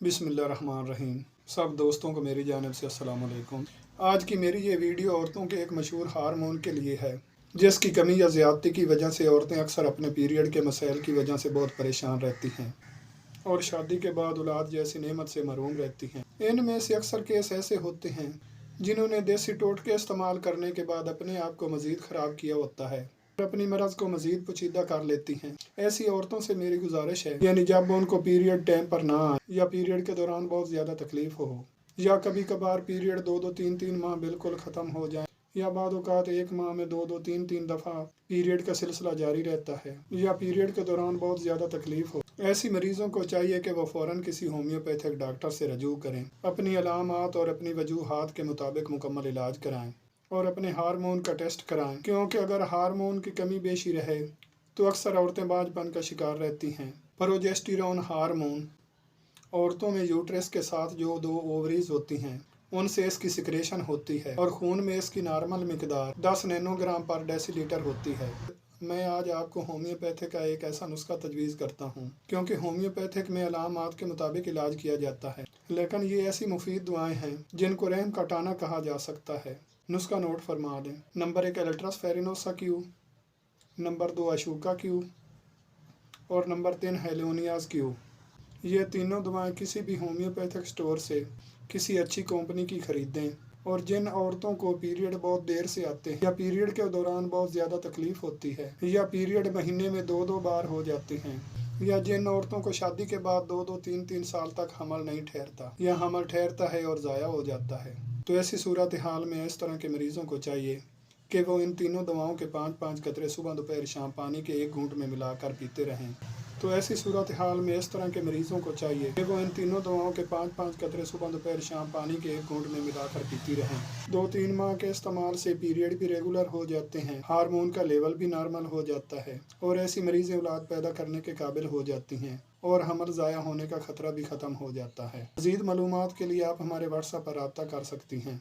बिस्मिल्लाहिर्रहमानिर्रहीम। सब दोस्तों को मेरी जानिब से अस्सलाम वालेकुम। आज की मेरी ये वीडियो औरतों के एक मशहूर हार्मोन के लिए है, जिसकी कमी या ज़्यादती की वजह से औरतें अक्सर अपने पीरियड के मसाइल की वजह से बहुत परेशान रहती हैं और शादी के बाद औलाद जैसी नेमत से महरूम रहती हैं। इनमें से अक्सर केस ऐसे होते हैं जिन्होंने देसी टोटके इस्तेमाल करने के बाद अपने आप को मज़ीद ख़राब किया होता है, अपनी मर्ज़ को मज़ीद पोशीदा कर लेती हैं। ऐसी औरतों से मेरी गुजारिश है, यानी जब उनको पीरियड टाइम पर ना आए या पीरियड के दौरान बहुत ज़्यादा तकलीफ़ हो या कभी कभार पीरियड 2-3 माह बिल्कुल ख़त्म हो जाए या बाद औक़ात एक माह में 2-3 दफ़ा पीरियड का सिलसिला जारी रहता है या पीरियड के दौरान बहुत ज़्यादा तकलीफ़ हो, ऐसी मरीज़ों को चाहिए कि वह फ़ौरन किसी होम्योपैथिक डॉक्टर से रजू करें, अपनी अलामात और अपनी वजूहात के मुताबिक मुकम्मल इलाज कराएं और अपने हार्मोन का टेस्ट कराएं, क्योंकि अगर हार्मोन की कमी बेशी रहे तो अक्सर औरतें बांझपन का शिकार रहती हैं। प्रोजेस्टेरोन हार्मोन औरतों में यूट्रस के साथ जो 2 ओवरीज होती हैं उनसे इसकी सिक्रेशन होती है और खून में इसकी नॉर्मल मिकदार 10 नैनोग्राम पर डेसीलीटर होती है। मैं आज आपको होम्योपैथिक का एक ऐसा नुस्खा तजवीज़ करता हूँ, क्योंकि होम्योपैथिक में अलामात के मुताबिक इलाज किया जाता है, लेकिन ये ऐसी मुफीद दुआएं हैं जिनको रहम का टाना कहा जा सकता है। नुस्खा नोट फरमा लें। Number 1 एल्ट्रस फेरिनोसा Q, number 2 Ashoka Q और नंबर 3 हेलोनियाज क्यू। ये तीनों दवाएं किसी भी होम्योपैथिक स्टोर से किसी अच्छी कंपनी की खरीदें। और जिन औरतों को पीरियड बहुत देर से आते हैं या पीरियड के दौरान बहुत ज़्यादा तकलीफ़ होती है या पीरियड महीने में 2-2 बार हो जाते हैं या जिन औरतों को शादी के बाद 2-2 3-3 साल तक हमल नहीं ठहरता या हमल ठहरता है और ज़ाया हो जाता है, तो ऐसी सूरत हाल में इस तरह के मरीज़ों को चाहिए कि वो इन तीनों दवाओं के 5-5 कतरे सुबह दोपहर शाम पानी के 1 घूंट में मिलाकर पीते रहें। तो ऐसी सूरत हाल में इस तरह के मरीज़ों को चाहिए कि वो इन तीनों दवाओं के 5-5 कतरे सुबह दोपहर शाम पानी के 1 घूंट में मिलाकर पीती रहें। 2-3 माह के इस्तेमाल से पीरियड भी रेगुलर हो जाते हैं, हार्मोन का लेवल भी नॉर्मल हो जाता है और ऐसी मरीज़ें औलाद पैदा करने के काबिल हो जाती हैं और हमल ज़ाया होने का ख़तरा भी ख़त्म हो जाता है। मज़ीद मालूमात के लिए आप हमारे व्हाट्सएप पर रब्ता कर सकती हैं।